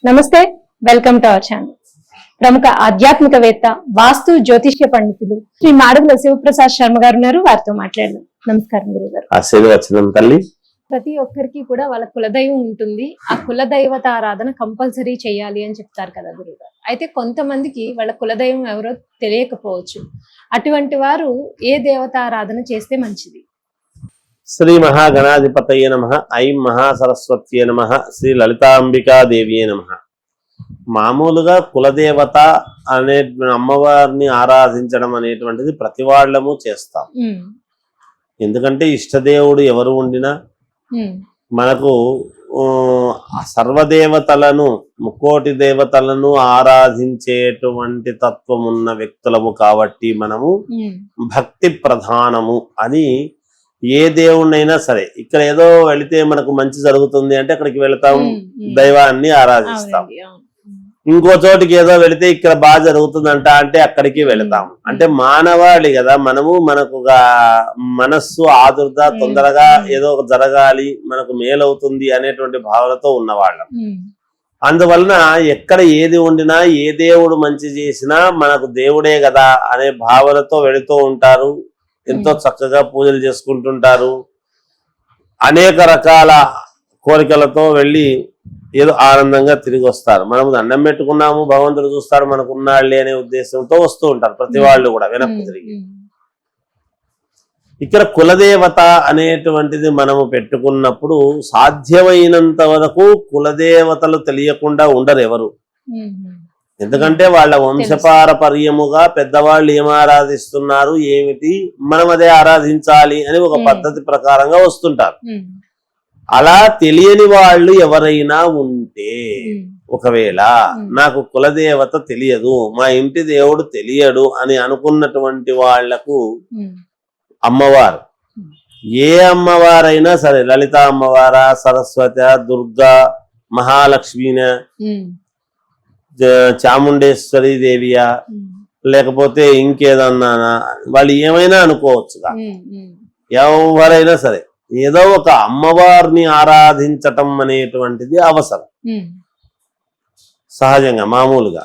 నమస్తే, welcome to our channel. ప్రముఖ ఆధ్యాత్మికవేత్త, వాస్తు జ్యోతిష్య పండితులు శ్రీ మాడుగుల శివప్రసాద్ శర్మ గారు ఉన్నారు. వారితో మాట్లాడదాం. నమస్కారం గురుగారు. ఆశీర్వచనం తల్లి. ప్రతి ఒక్కరికి కూడా వాళ్ళ కులదైవం ఉంటుంది. ఆ కులదైవత ఆరాధన కంపల్సరీ చేయాలి అని చెప్తారు కదా గురుగారు. అయితే కొంతమందికి వాళ్ళ కులదైవం ఎవరో తెలియకపోవచ్చు. అటువంటి వారు ఏ దేవత ఆరాధన చేస్తే మంచిది? శ్రీ మహాగణాధిపతయే నమః. ఐం మహాసరస్వత్యే నమః. శ్రీ లలితాంబికాదేవియే నమః. మామూలుగా కులదేవత అనే అమ్మవారిని ఆరాధించడం అనేటువంటిది ప్రతి వాళ్ళము చేస్తాం. ఎందుకంటే ఇష్టదేవుడు ఎవరు ఉండినా మనకు సర్వదేవతలను, ముక్కోటి దేవతలను ఆరాధించేటువంటి తత్వం ఉన్న వ్యక్తులము కాబట్టి మనము భక్తి ప్రధానము అని ఏ దేవుణ్ణైనా సరే, ఇక్కడ ఏదో వెళితే మనకు మంచి జరుగుతుంది అంటే అక్కడికి వెళతాం, దైవాన్ని ఆరాధిస్తాం. ఇంకో చోటికి ఏదో వెళితే ఇక్కడ బాగా జరుగుతుందంట అంటే అక్కడికి వెళతాం. అంటే మానవాళి కదా మనము, మనకు మనస్సు ఆదుర్ద, తొందరగా ఏదో జరగాలి, మనకు మేలవుతుంది అనేటువంటి భావనతో ఉన్నవాళ్ళం. అందువలన ఎక్కడ ఏది ఉండినా, ఏ దేవుడు మంచి చేసినా మనకు దేవుడే కదా అనే భావనతో వెళుతూ ఉంటారు. ఎంతో చక్కగా పూజలు చేసుకుంటుంటారు. అనేక రకాల కోరికలతో వెళ్ళి ఏదో ఆనందంగా తిరిగి వస్తారు. మనం దండం పెట్టుకున్నాము, భగవంతుడు చూస్తాడు, మనకున్నాళ్ళే అనే ఉద్దేశంతో వస్తూ ఉంటారు ప్రతి వాళ్ళు కూడా వెనక్కి తిరిగి. ఇక్కడ కులదేవత అనేటువంటిది మనము పెట్టుకున్నప్పుడు సాధ్యమైనంత వరకు కులదేవతలు తెలియకుండా ఉండరు ఎవరు. ఎందుకంటే వాళ్ళ వంశపారపర్యముగా పెద్దవాళ్ళు ఏం ఆరాధిస్తున్నారు, ఏమిటి, మనం అదే ఆరాధించాలి అని ఒక పద్ధతి ప్రకారంగా వస్తుంటారు. అలా తెలియని వాళ్ళు ఎవరైనా ఉంటే, ఒకవేళ నాకు కులదేవత తెలియదు, మా ఇంటి దేవుడు తెలియడు అని అనుకున్నటువంటి వాళ్లకు అమ్మవారు, ఏ అమ్మవారైనా సరే, లలిత అమ్మవారా, సరస్వతి, దుర్గా, మహాలక్ష్మీన, చాముండేశ్వరి దేవియా, లేకపోతే ఇంకేదన్నా, వాళ్ళు ఏమైనా అనుకోవచ్చుగా, ఎవరైనా సరే ఏదో ఒక అమ్మవారిని ఆరాధించటం అనేటువంటిది అవసరం. సహజంగా మామూలుగా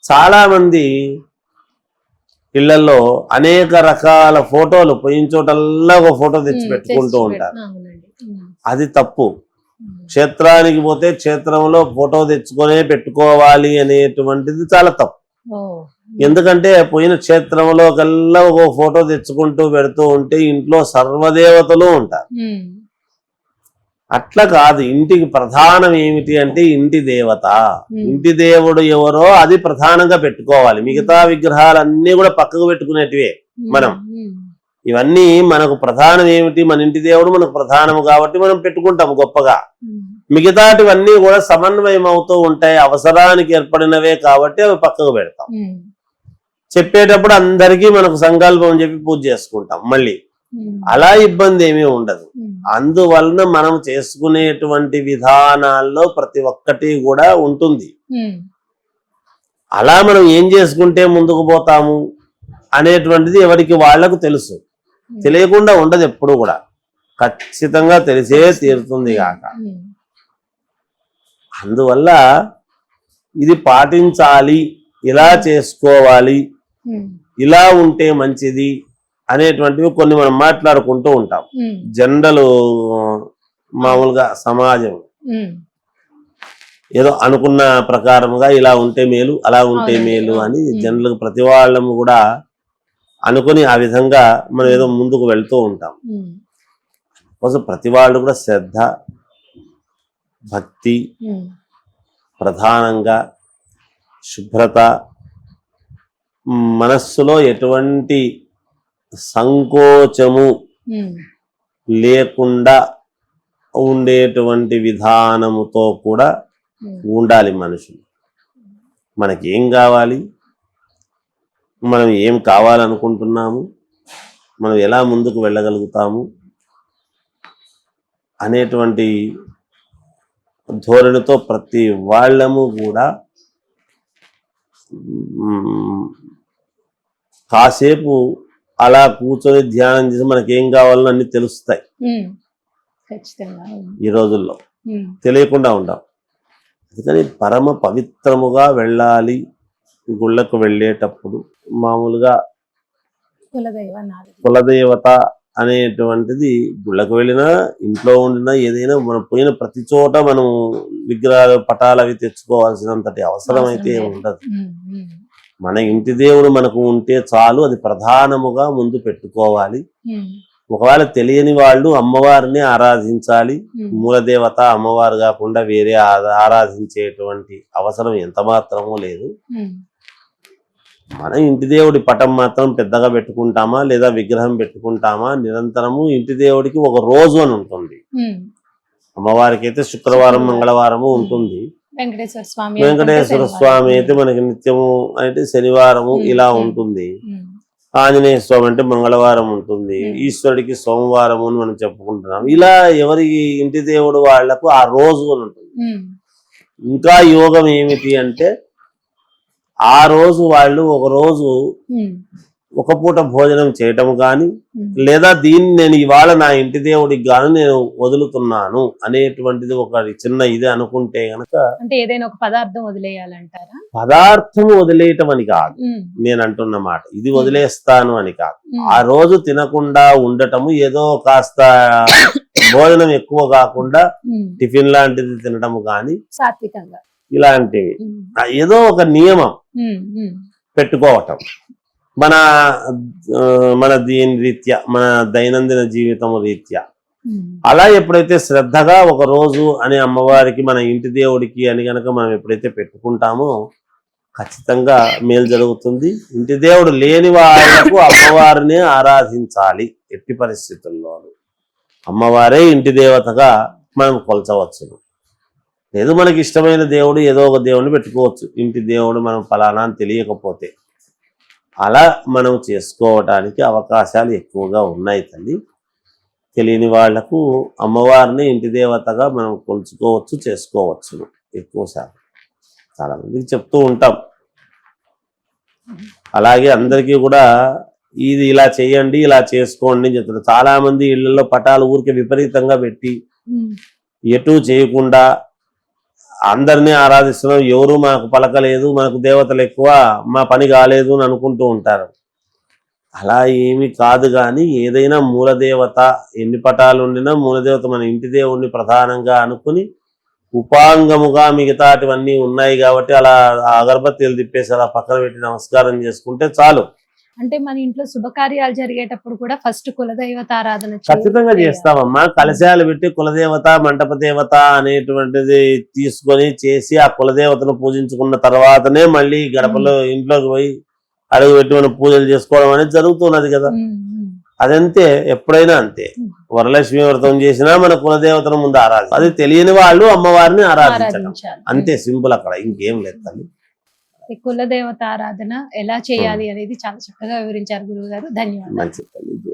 చాలా మంది ఇళ్లలో అనేక రకాల ఫోటోలు, పోయిన చోటల్లా ఒక ఫోటో తెచ్చి పెట్టుకుంటూ ఉంటారు. అది తప్పు. క్షేత్రానికి పోతే క్షేత్రంలో ఫోటో తెచ్చుకొనే పెట్టుకోవాలి అనేటువంటిది చాలా తప్పు. ఎందుకంటే పోయిన క్షేత్రంలో కల్లా ఒక ఫోటో తెచ్చుకుంటూ పెడుతూ ఉంటే ఇంట్లో సర్వదేవతలు ఉంటారు. అట్లా కాదు. ఇంటికి ప్రధానం ఏమిటి అంటే ఇంటి దేవత, ఇంటి దేవుడు ఎవరో అది ప్రధానంగా పెట్టుకోవాలి. మిగతా విగ్రహాలన్నీ కూడా పక్కకు పెట్టుకునేటివే. మనం ఇవన్నీ మనకు ప్రధానం ఏమిటి, మన ఇంటి దేవుడు మనకు ప్రధానము కాబట్టి మనం పెట్టుకుంటాము గొప్పగా. మిగతాటివన్నీ కూడా సమన్వయం అవుతూ ఉంటాయి, అవసరానికి ఏర్పడినవే కాబట్టి అవి పక్కకు పెడతాం. చెప్పేటప్పుడు అందరికీ మనకు సంకల్పం చెప్పి పూజ చేసుకుంటాం. మళ్ళీ అలా ఇబ్బంది ఏమీ ఉండదు. అందువలన మనం చేసుకునేటువంటి విధానాల్లో ప్రతి ఒక్కటి కూడా ఉంటుంది. అలా మనం ఏం చేసుకుంటే ముందుకు పోతాము అనేటువంటిది ఎవరికి వాళ్లకు తెలుసు. తెలియకుండా ఉండదు ఎప్పుడు కూడా, ఖచ్చితంగా తెలిసే తీరుతుంది కాక. అందువల్ల ఇది పాటించాలి, ఇలా చేసుకోవాలి, ఇలా ఉంటే మంచిది అనేటువంటివి కొన్ని మనం మాట్లాడుకుంటూ ఉంటాం. జనరల్ మామూలుగా సమాజం ఏదో అనుకున్న ప్రకారముగా ఇలా ఉంటే మేలు, అలా ఉంటే మేలు అని జనరల్ ప్రతి వాళ్ళము కూడా అనుకుని ఆ విధంగా మనం ఏదో ముందుకు వెళ్తూ ఉంటాం. కోసం ప్రతి వాళ్ళు కూడా శ్రద్ధ, భక్తి, ప్రధానంగా శుభ్రత, మనస్సులో ఎటువంటి సంకోచము లేకుండా ఉండేటువంటి విధానముతో కూడా ఉండాలి మనుషులు. మనకేం కావాలి, మనం ఏం కావాలనుకుంటున్నాము, మనం ఎలా ముందుకు వెళ్ళగలుగుతాము అనేటువంటి ధోరణితో ప్రతి వాళ్ళము కూడా కాసేపు అలా కూర్చొని ధ్యానం చేసి మనకేం కావాలని అన్ని తెలుస్తాయి. ఈ రోజుల్లో తెలియకుండా ఉంటాం. అందుకని పరమ పవిత్రముగా వెళ్ళాలి. గుళ్ళకు వెళ్ళేటప్పుడు మామూలుగా కులదేవత అనేటువంటిది గుళ్ళకు వెళ్ళినా ఇంట్లో ఉండినా ఏదైనా మనం పోయిన ప్రతి చోట మనం విగ్రహాలు పటాలు అవి తెచ్చుకోవాల్సినంతటి అవసరం అయితే ఉండదు. మన ఇంటి దేవుడు మనకు ఉంటే చాలు, అది ప్రధానముగా ముందు పెట్టుకోవాలి. ఒకవేళ తెలియని వాళ్ళు అమ్మవారిని ఆరాధించాలి. మూలదేవత అమ్మవారు కాకుండా వేరే ఆరాధించేటువంటి అవసరం ఎంత మాత్రమూ లేదు. మన ఇంటి దేవుడి పటం మాత్రం పెద్దగా పెట్టుకుంటామా లేదా విగ్రహం పెట్టుకుంటామా, నిరంతరము ఇంటి దేవుడికి ఒక రోజు అని ఉంటుంది. అమ్మవారికి అయితే శుక్రవారం మంగళవారము ఉంటుంది. వెంకటేశ్వర స్వామి అయితే మనకి నిత్యము అంటే శనివారము ఇలా ఉంటుంది. ఆంజనేయ స్వామి అంటే మంగళవారం ఉంటుంది. ఈశ్వరుడికి సోమవారము అని మనం చెప్పుకుంటున్నాం. ఇలా ఎవరి ఇంటి దేవుడు వాళ్లకు ఆ రోజు అని ఉంటుంది. ఇంకా యోగం ఏమిటి అంటే ఆ రోజు వాళ్ళు ఒక రోజు ఒక పూట భోజనం చేయటం గాని, లేదా దీన్ని నేను ఇవాళ నా ఇంటి దేవుడికి గాను నేను వదులుతున్నాను అనేటువంటిది ఒక చిన్న ఇది అనుకుంటే గనక, అంటే ఏదైనా ఒక పదార్థం వదిలేయాలంటారా? పదార్థం వదిలేయటం అని కాదు నేను అంటున్న మాట, ఇది వదిలేస్తాను అని కాదు. ఆ రోజు తినకుండా ఉండటము, ఏదో కాస్త భోజనం ఎక్కువ కాకుండా టిఫిన్ లాంటిది తినటము గాని, సాత్వికంగా ఇలాంటివి ఏదో ఒక నియమం పెట్టుకోవటం మన దీని రీత్యా, మన దైనందిన జీవితం రీత్యా. అలా ఎప్పుడైతే శ్రద్ధగా ఒక రోజు అని అమ్మవారికి మన ఇంటి దేవుడికి అని గనక మనం ఎప్పుడైతే పెట్టుకుంటామో ఖచ్చితంగా మేలు జరుగుతుంది. ఇంటి దేవుడు లేని వాళ్లకు అమ్మవారిని ఆరాధించాలి. ఎట్టి పరిస్థితుల్లో అమ్మవారే ఇంటి దేవతగా మనం కొలచవచ్చును. లేదు మనకి ఇష్టమైన దేవుడు ఏదో ఒక దేవుడిని పెట్టుకోవచ్చు. ఇంటి దేవుడు మనం ఫలానా అని తెలియకపోతే అలా మనం చేసుకోవటానికి అవకాశాలు ఎక్కువగా ఉన్నాయి తల్లి. తెలియని వాళ్లకు అమ్మవారిని ఇంటి దేవతగా మనం కొలుచుకోవచ్చు, చేసుకోవచ్చు. ఎక్కువ శాతం చాలా మందికి చెప్తూ ఉంటాం. అలాగే అందరికీ కూడా ఇది ఇలా చేయండి, ఇలా చేసుకోండి అని చెప్తారు. చాలా మంది ఇళ్లలో పటాలు ఊరికే విపరీతంగా పెట్టి ఎటు చేయకుండా అందరినీ ఆరాధిస్తున్నాం, ఎవరు మాకు పలకలేదు, మనకు దేవతలు ఎక్కువ, మా పని కాలేదు అని అనుకుంటూ ఉంటారు. అలా ఏమి కాదు. కానీ ఏదైనా మూలదేవత, ఎన్ని పటాలు ఉండినా మూలదేవత మన ఇంటి దేవుణ్ణి ప్రధానంగా అనుకుని ఉపాంగముగా మిగతాటివన్నీ ఉన్నాయి కాబట్టి అలా అగరబత్తీలు తిప్పేసి అలా పక్కన పెట్టి నమస్కారం చేసుకుంటే చాలు. అంటే మన ఇంట్లో శుభకార్యాలు జరిగేటప్పుడు కూడా ఫస్ట్ కులదైవత ఆరాధన ఖచ్చితంగా చేస్తామమ్మా. కలశాలు పెట్టి కులదేవత, మంటప దేవత అనేటువంటిది తీసుకొని చేసి ఆ కులదేవతను పూజించుకున్న తర్వాతనే మళ్ళీ గడపలో ఇంట్లోకి పోయి అడుగు పెట్టి మనం పూజలు చేసుకోవడం అనేది జరుగుతున్నది కదా. అదంతే, ఎప్పుడైనా అంతే. వరలక్ష్మి వ్రతం చేసినా మన కులదేవతను ముందు ఆరాధించాలి. అది తెలియని వాళ్ళు అమ్మవారిని ఆరాధించడం అంతే, సింపుల్. అక్కడ ఇంకేం లేదు తల్లి. కులదేవత ఆరాధన ఎలా చేయాలి అనేది చాలా చక్కగా వివరించారు గురువు గారు. ధన్యవాదాలు. మంచిది.